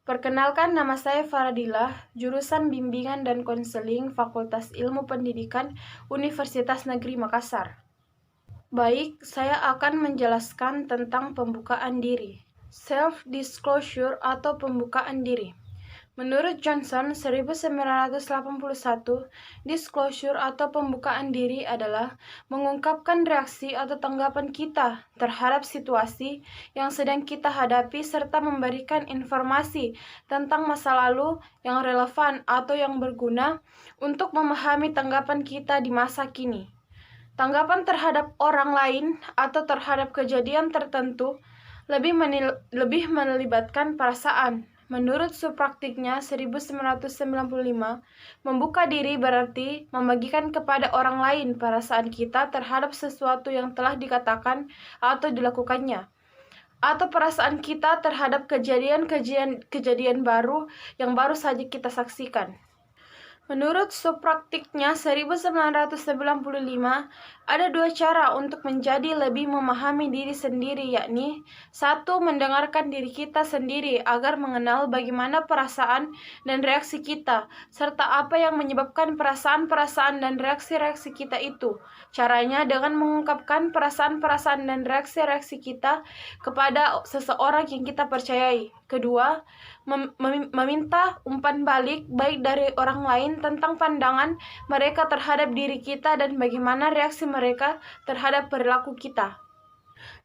Perkenalkan, nama saya Faradilah, jurusan Bimbingan dan Konseling Fakultas Ilmu Pendidikan Universitas Negeri Makassar. Baik, saya akan menjelaskan tentang pembukaan diri. Self-disclosure atau pembukaan diri. Menurut Johnson 1981, disclosure atau pembukaan diri adalah mengungkapkan reaksi atau tanggapan kita terhadap situasi yang sedang kita hadapi serta memberikan informasi tentang masa lalu yang relevan atau yang berguna untuk memahami tanggapan kita di masa kini. Tanggapan terhadap orang lain atau terhadap kejadian tertentu lebih melibatkan perasaan. Menurut subpraktiknya 1995, membuka diri berarti membagikan kepada orang lain perasaan kita terhadap sesuatu yang telah dikatakan atau dilakukannya, atau perasaan kita terhadap kejadian baru yang baru saja kita saksikan. Menurut subpraktiknya 1995, ada dua cara untuk menjadi lebih memahami diri sendiri, yakni 1. Mendengarkan diri kita sendiri agar mengenal bagaimana perasaan dan reaksi kita, serta apa yang menyebabkan perasaan-perasaan dan reaksi-reaksi kita itu. Caranya dengan mengungkapkan perasaan-perasaan dan reaksi-reaksi kita kepada seseorang yang kita percayai. Kedua, meminta umpan balik baik dari orang lain tentang pandangan mereka terhadap diri kita dan bagaimana reaksi mereka terhadap perilaku kita.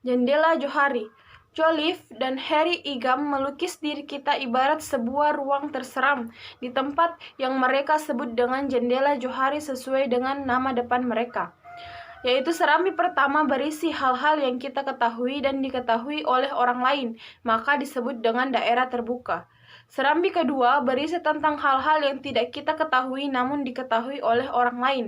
Jendela Johari. Joliffe dan Harry Igam melukis diri kita ibarat sebuah ruang terseram di tempat yang mereka sebut dengan jendela Johari sesuai dengan nama depan mereka, yaitu serambi pertama berisi hal-hal yang kita ketahui dan diketahui oleh orang lain, maka disebut dengan daerah terbuka. Serambi kedua berisi tentang hal-hal yang tidak kita ketahui namun diketahui oleh orang lain,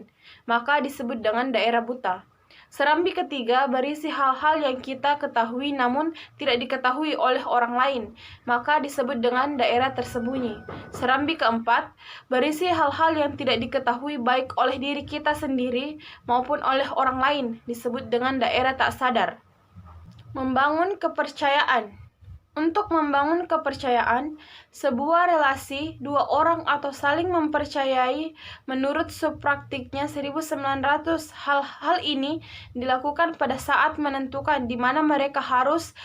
maka disebut dengan daerah buta. Serambi ketiga berisi hal-hal yang kita ketahui namun tidak diketahui oleh orang lain, maka disebut dengan daerah tersembunyi. Serambi keempat berisi hal-hal yang tidak diketahui baik oleh diri kita sendiri maupun oleh orang lain, disebut dengan daerah tak sadar. Membangun kepercayaan. Untuk membangun kepercayaan, sebuah relasi dua orang atau saling mempercayai, menurut subpraktiknya 1900, hal ini dilakukan pada saat menentukan di mana mereka harus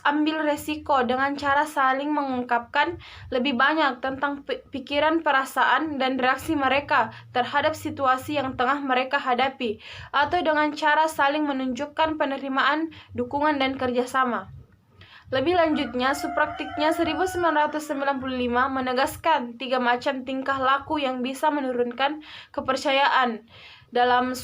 ambil resiko dengan cara saling mengungkapkan lebih banyak tentang pikiran, perasaan, dan reaksi mereka terhadap situasi yang tengah mereka hadapi, atau dengan cara saling menunjukkan penerimaan, dukungan, dan kerjasama. Lebih lanjutnya, subpraktiknya 1995 menegaskan 3 macam tingkah laku yang bisa menurunkan kepercayaan dalam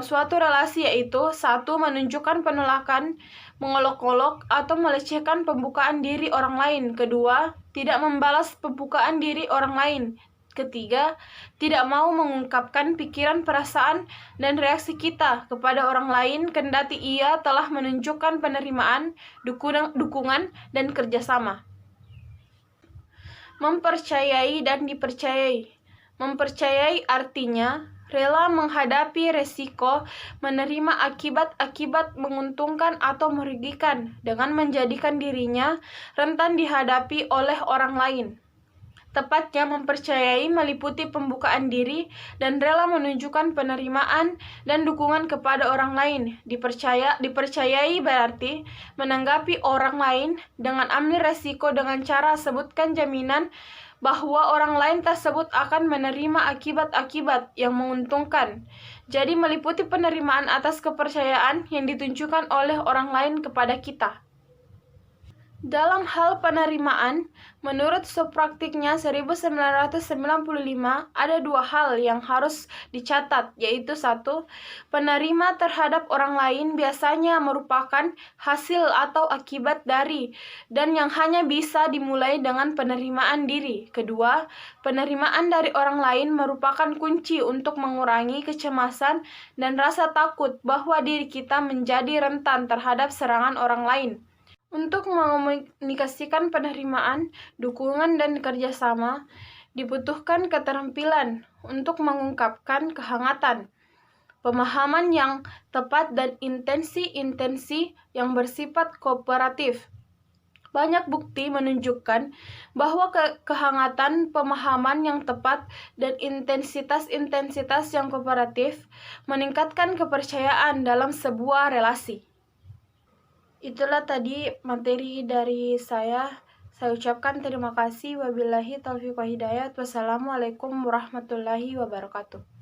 suatu relasi, yaitu 1. Menunjukkan penolakan, mengolok-olok, atau melecehkan pembukaan diri orang lain. 2. Tidak membalas pembukaan diri orang lain. 3. Tidak mau mengungkapkan pikiran, perasaan, dan reaksi kita kepada orang lain kendati ia telah menunjukkan penerimaan, dukungan, dan kerjasama. Mempercayai dan dipercayai. Mempercayai artinya rela menghadapi resiko, menerima akibat-akibat menguntungkan atau merugikan dengan menjadikan dirinya rentan dihadapi oleh orang lain. Tepatnya, mempercayai meliputi pembukaan diri dan rela menunjukkan penerimaan dan dukungan kepada orang lain. Dipercayai berarti menanggapi orang lain dengan ambil resiko dengan cara sebutkan jaminan bahwa orang lain tersebut akan menerima akibat-akibat yang menguntungkan. Jadi meliputi penerimaan atas kepercayaan yang ditunjukkan oleh orang lain kepada kita. Dalam hal penerimaan, menurut subpraktiknya 1995, ada 2 hal yang harus dicatat, yaitu 1. Penerima terhadap orang lain biasanya merupakan hasil atau akibat dari dan yang hanya bisa dimulai dengan penerimaan diri. 2. Penerimaan dari orang lain merupakan kunci untuk mengurangi kecemasan dan rasa takut bahwa diri kita menjadi rentan terhadap serangan orang lain. Untuk mengomunikasikan penerimaan, dukungan, dan kerjasama, dibutuhkan keterampilan untuk mengungkapkan kehangatan, pemahaman yang tepat, dan intensi-intensi yang bersifat kooperatif. Banyak bukti menunjukkan bahwa kehangatan pemahaman yang tepat dan intensitas-intensitas yang kooperatif meningkatkan kepercayaan dalam sebuah relasi. Itulah tadi materi dari saya. Saya ucapkan terima kasih. Wabillahi taufiq wa hidayah. Wassalamualaikum warahmatullahi wabarakatuh.